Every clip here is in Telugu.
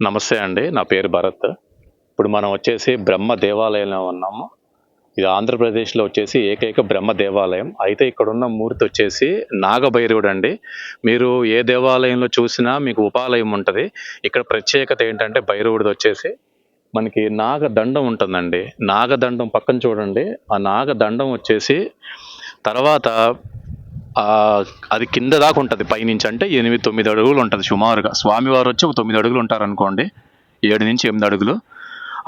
నమస్తే అండి. నా పేరు భరత్. ఇప్పుడు మనం వచ్చేసి బ్రహ్మ దేవాలయంలో ఉన్నాము. ఇది ఆంధ్రప్రదేశ్‌లో వచ్చేసి ఏకైక బ్రహ్మ దేవాలయం. అయితే ఇక్కడున్న మూర్తి వచ్చేసి నాగభైరవుడండి. మీరు ఏ దేవాలయంలో చూసినా మీకు ఉపాలయం ఉంటది. ఇక్కడ ప్రత్యేకత ఏంటంటే భైరవుడిదొచ్చేసి మనకి నాగదండం ఉంటుందండి. నాగదండం పక్కన చూడండి. ఆ నాగదండం వచ్చేసి తర్వాత అది కింద దాకా ఉంటది పైనుంచి. అంటే 8, 9 అడుగులు ఉంటది సుమారుగా. స్వామివారు వచ్చి ఒక 9 అడుగులు ఉంటారనుకోండి. 7-8 అడుగులు.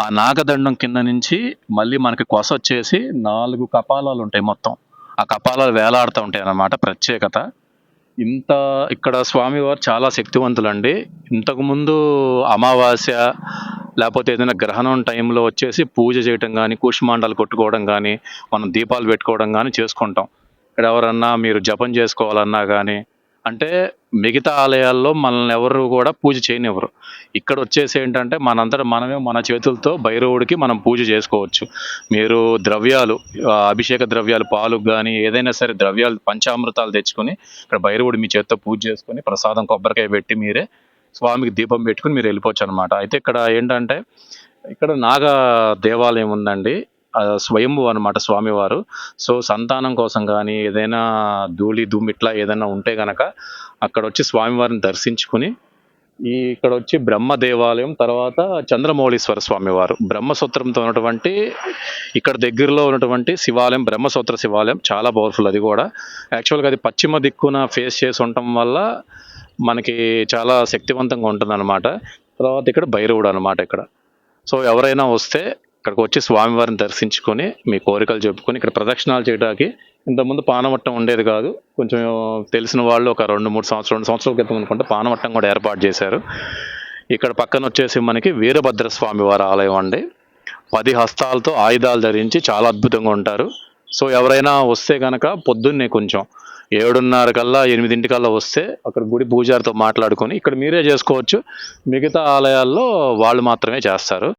ఆ నాగదండం కింద నుంచి మళ్ళీ మనకి కొసొచ్చేసి 4 కపాలాలు ఉంటాయి మొత్తం. ఆ కపాలాలు వేలాడుతూ ఉంటాయి అన్నమాట ప్రత్యేకత. ఇంత ఇక్కడ స్వామివారు చాలా శక్తివంతులండి. ఇంతకుముందు అమావాస్య లేకపోతే ఏదైనా గ్రహణం టైంలో వచ్చేసి పూజ చేయటం గానీ, కూష్మాండాలు కొట్టుకోవడం గానీ, మనం దీపాలు పెట్టుకోవడం గానీ చేసుకుంటాం. ఇక్కడ ఎవరన్నా మీరు జపం చేసుకోవాలన్నా గానీ, అంటే మిగతా ఆలయాల్లో మనల్ని ఎవరు కూడా పూజ చేయనివ్వరు. ఇక్కడ వచ్చేసి ఏంటంటే మనంతట మనమే మన చేతులతో భైరవుడికి మనం పూజ చేసుకోవచ్చు. మీరు ద్రవ్యాలు అభిషేక ద్రవ్యాలు పాలుకు గానీ, ఏదైనా సరే ద్రవ్యాలు పంచామృతాలు తెచ్చుకొని ఇక్కడ భైరవుడు మీ చేత్తో పూజ చేసుకొని, ప్రసాదం కొబ్బరికాయ పెట్టి మీరే స్వామికి దీపం పెట్టుకొని మీరు వెళ్ళిపోవచ్చనమాట. అయితే ఇక్కడ ఏంటంటే ఇక్కడ నాగ దేవాలయం ఉందండి. స్వయంభూ అనమాట స్వామివారు. సో, సంతానం కోసం గానీ, ఏదైనా ధూళి, దుమ్ము ఇట్లా ఏదైనా ఉంటే గనక అక్కడొచ్చి స్వామివారిని దర్శించుకొని, ఇక్కడొచ్చి బ్రహ్మ దేవాలయం, తర్వాత చంద్రమౌళీశ్వర స్వామివారు. బ్రహ్మసూత్రంతో ఉన్నటువంటి ఇక్కడ దగ్గరలో ఉన్నటువంటి శివాలయం, బ్రహ్మసూత్ర శివాలయం చాలా పవర్‌ఫుల్ అది గూడా. యాక్చువల్‌గా అది పశ్చిమ దిక్కున ఫేస్ చేసి ఉండటం వల్ల మనకి చాలా శక్తివంతంగా ఉంటుందనమాట. తర్వాత ఇక్కడ భైరవుడు అనమాట ఇక్కడ. సో, ఎవరైనా వస్తే ఇక్కడికొచ్చి స్వామివారిని దర్శించుకొని, మీ కోరికలు చెప్పుకొని, ఇక్కడ ప్రదక్షిణాలు చేయటానికి ఇంతకుముందు పానవట్టం ఉండేది కాదు. కొంచెం తెలిసిన వాళ్ళు ఒక 2 సంవత్సరాల క్రితం అనుకుంటే పానవట్టం కూడా ఏర్పాటు చేశారు. ఇక్కడ పక్కనొచ్చేసి మనకి వీరభద్ర స్వామి వారి ఆలయం అండి. 10 హస్తాలతో ఆయుధాలు ధరించి చాలా అద్భుతంగా ఉంటారు. సో, ఎవరైనా వస్తే గనక పొద్దున్నే కొంచెం 7:30 కల్లా, 8 కల్లా వస్తే అక్కడ గుడి పూజారితో మాట్లాడుకొని ఇక్కడ మీరే చేసుకోవచ్చు. మిగతా ఆలయాల్లో వాళ్ళు మాత్రమే చేస్తారు.